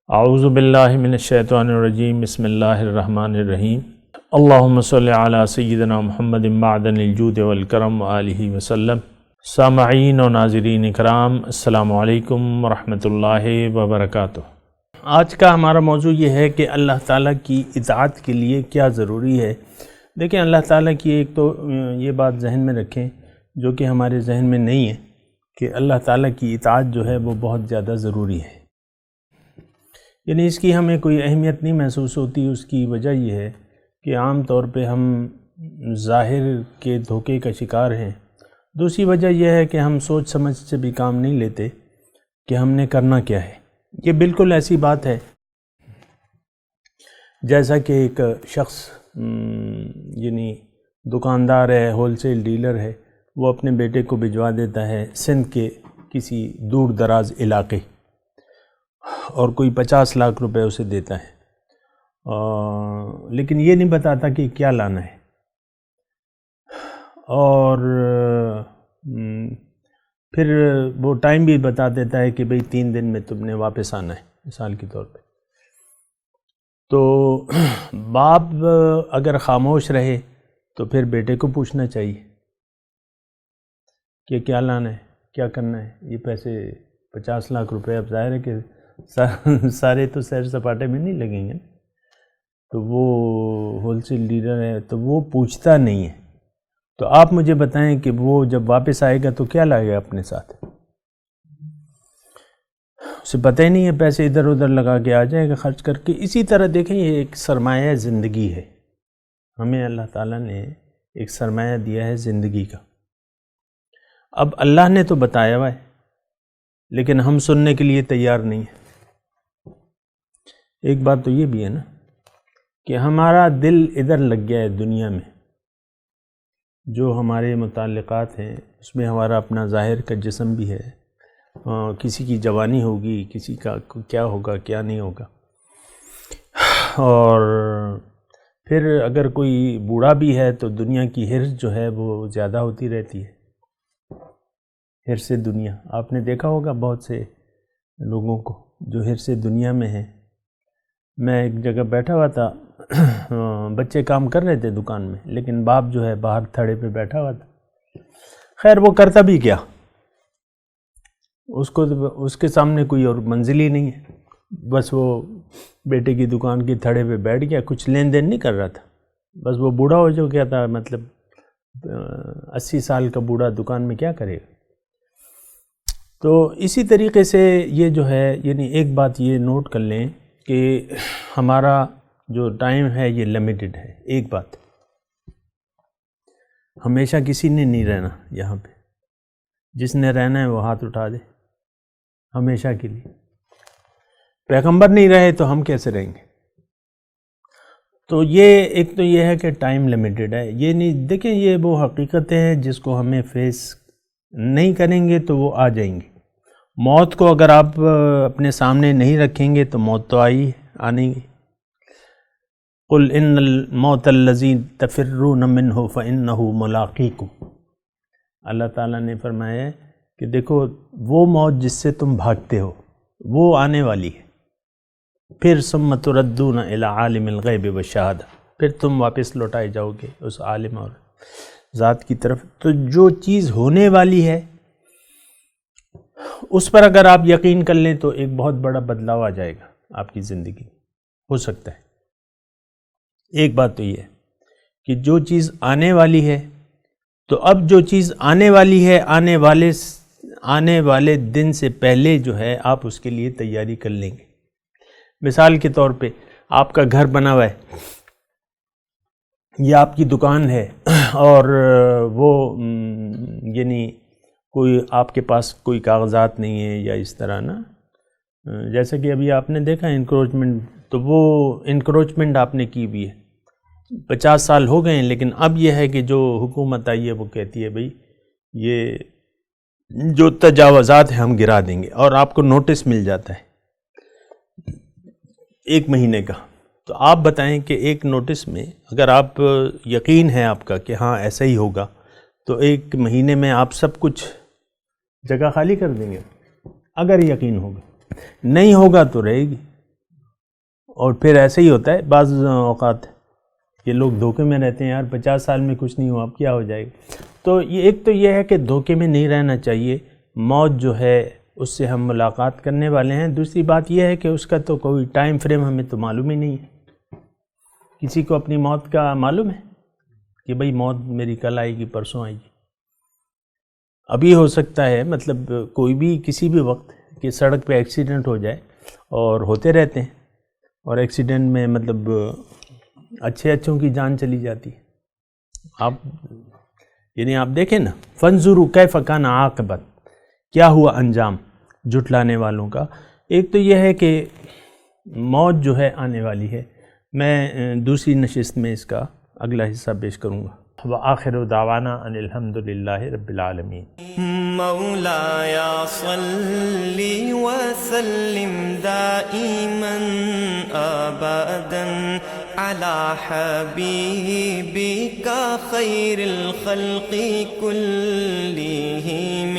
اعوذ باللہ من الشیطان الرجیم بسم اللہ الرحمن الرحیم اللہم صلی علی سیدنا محمد معدن الجود والکرم وآلہ وسلم۔ سامعین و ناظرین اکرام، السلام علیکم ورحمۃ اللہ وبرکاتہ۔ آج کا ہمارا موضوع یہ ہے کہ اللہ تعالیٰ کی اطاعت کے لیے کیا ضروری ہے۔ دیکھیں، اللہ تعالیٰ کی ایک تو یہ بات ذہن میں رکھیں جو کہ ہمارے ذہن میں نہیں ہے کہ اللہ تعالیٰ کی اطاعت جو ہے وہ بہت زیادہ ضروری ہے، یعنی اس کی ہمیں کوئی اہمیت نہیں محسوس ہوتی۔ اس کی وجہ یہ ہے کہ عام طور پہ ہم ظاہر کے دھوکے کا شکار ہیں۔ دوسری وجہ یہ ہے کہ ہم سوچ سمجھ سے بھی کام نہیں لیتے کہ ہم نے کرنا کیا ہے۔ یہ بالکل ایسی بات ہے جیسا کہ ایک شخص یعنی دکاندار ہے، ہول سیل ڈیلر ہے، وہ اپنے بیٹے کو بھجوا دیتا ہے سندھ کے کسی دور دراز علاقے، اور کوئی 50 لاکھ روپے اسے دیتا ہے، لیکن یہ نہیں بتاتا کہ کیا لانا ہے، اور پھر وہ ٹائم بھی بتا دیتا ہے کہ بھئی 3 دن میں تم نے واپس آنا ہے، مثال کے طور پہ۔ تو باپ اگر خاموش رہے تو پھر بیٹے کو پوچھنا چاہیے کہ کیا لانا ہے، کیا کرنا ہے۔ یہ پیسے 50 لاکھ روپے، اب ظاہر ہے کہ سارے تو سیر سپاٹے میں نہیں لگیں گے، تو وہ ہول سیل ڈیلر ہے تو وہ پوچھتا نہیں ہے۔ تو آپ مجھے بتائیں کہ وہ جب واپس آئے گا تو کیا لائے گا اپنے ساتھ؟ اسے پتہ ہی نہیں ہے، پیسے ادھر ادھر لگا کے آ جائے گا خرچ کر کے۔ اسی طرح دیکھیں، یہ ایک سرمایہ زندگی ہے، ہمیں اللہ تعالیٰ نے ایک سرمایہ دیا ہے زندگی کا۔ اب اللہ نے تو بتایا ہوا ہے لیکن ہم سننے کے لیے تیار نہیں ہیں۔ ایک بات تو یہ بھی ہے نا کہ ہمارا دل ادھر لگ گیا ہے دنیا میں، جو ہمارے متعلقات ہیں اس میں ہمارا اپنا ظاہر کا جسم بھی ہے، کسی کی جوانی ہوگی، کسی کا کیا ہوگا کیا نہیں ہوگا، اور پھر اگر کوئی بوڑھا بھی ہے تو دنیا کی ہرس جو ہے وہ زیادہ ہوتی رہتی ہے، ہرس دنیا۔ آپ نے دیکھا ہوگا بہت سے لوگوں کو جو ہرس دنیا میں ہیں۔ میں ایک جگہ بیٹھا ہوا تھا، بچے کام کر رہے تھے دکان میں، لیکن باپ جو ہے باہر تھڑے پہ بیٹھا ہوا تھا۔ خیر وہ کرتا بھی کیا، اس کے سامنے کوئی اور منزل ہی نہیں ہے، بس وہ بیٹے کی دکان کی تھڑے پہ بیٹھ گیا، کچھ لین دین نہیں کر رہا تھا، بس وہ بوڑھا ہو جو کیا تھا، مطلب 80 سال کا بوڑھا دکان میں کیا کرے گا۔ تو اسی طریقے سے یہ جو ہے، یعنی ایک بات یہ نوٹ کر لیں کہ ہمارا جو ٹائم ہے یہ لمیٹڈ ہے۔ ایک بات، ہمیشہ کسی نے نہیں رہنا یہاں پہ، جس نے رہنا ہے وہ ہاتھ اٹھا دے، ہمیشہ کے لیے۔ پیغمبر نہیں رہے تو ہم کیسے رہیں گے؟ تو یہ ایک تو یہ ہے کہ ٹائم لمیٹڈ ہے، یہ نہیں، دیکھیں یہ وہ حقیقتیں ہیں جس کو ہمیں فیس نہیں کریں گے تو وہ آ جائیں گی۔ موت کو اگر آپ اپنے سامنے نہیں رکھیں گے تو موت تو آنے گی۔ قل ان الموت الذی تفرون منہ فانہ ملاقیکم، اللہ تعالیٰ نے فرمایا ہے کہ دیکھو وہ موت جس سے تم بھاگتے ہو وہ آنے والی ہے، پھر ثم تردون الی عالم الغیب والشہادہ، پھر تم واپس لوٹائے جاؤ گے اس عالم اور ذات کی طرف۔ تو جو چیز ہونے والی ہے اس پر اگر آپ یقین کر لیں تو ایک بہت بڑا بدلاؤ آ جائے گا آپ کی زندگی، ہو سکتا ہے۔ ایک بات تو یہ ہے کہ جو چیز آنے والی ہے، تو اب جو چیز آنے والی ہے، آنے والے دن سے پہلے جو ہے آپ اس کے لیے تیاری کر لیں گے۔ مثال کے طور پہ آپ کا گھر بنا ہوا ہے یا آپ کی دکان ہے، اور وہ یعنی کوئی آپ کے پاس کوئی کاغذات نہیں ہے یا اس طرح نا، جیسا کہ ابھی آپ نے دیکھا انکروچمنٹ، تو وہ انکروچمنٹ آپ نے کی بھی ہے، 50 سال ہو گئے ہیں، لیکن اب یہ ہے کہ جو حکومت آئی ہے وہ کہتی ہے بھئی یہ جو تجاوزات ہیں ہم گرا دیں گے، اور آپ کو نوٹس مل جاتا ہے 1 مہینے کا۔ تو آپ بتائیں کہ ایک نوٹس میں اگر آپ یقین ہے آپ کا کہ ہاں ایسا ہی ہوگا، تو 1 مہینے میں آپ سب کچھ جگہ خالی کر دیں گے، اگر یقین ہوگا۔ نہیں ہوگا تو رہے گی، اور پھر ایسے ہی ہوتا ہے بعض اوقات، یہ لوگ دھوکے میں رہتے ہیں، یار 50 سال میں کچھ نہیں ہوا اب کیا ہو جائے گا. تو یہ ایک تو یہ ہے کہ دھوکے میں نہیں رہنا چاہیے، موت جو ہے اس سے ہم ملاقات کرنے والے ہیں. دوسری بات یہ ہے کہ اس کا تو کوئی ٹائم فریم ہمیں تو معلوم ہی نہیں ہے. کسی کو اپنی موت کا معلوم ہے کہ بھئی موت میری کل آئے گی پرسوں آئے گی؟ ابھی ہو سکتا ہے، مطلب کوئی بھی کسی بھی وقت کہ سڑک پہ ایکسیڈنٹ ہو جائے، اور ہوتے رہتے ہیں، اور ایکسیڈنٹ میں مطلب اچھوں کی جان چلی جاتی ہے. آپ دیکھیں نا، فانظروا کیف کان عاقبت، کیا ہوا انجام جھٹلانے والوں کا. ایک تو یہ ہے کہ موت جو ہے آنے والی ہے. میں دوسری نشست میں اس کا اگلا حصہ پیش کروں گا. وآخر دعوانا ان الحمد للہ رب العالمین. مولایا صلی وسلم دائما ابدا على حبیبک خیر الخلق كلهم.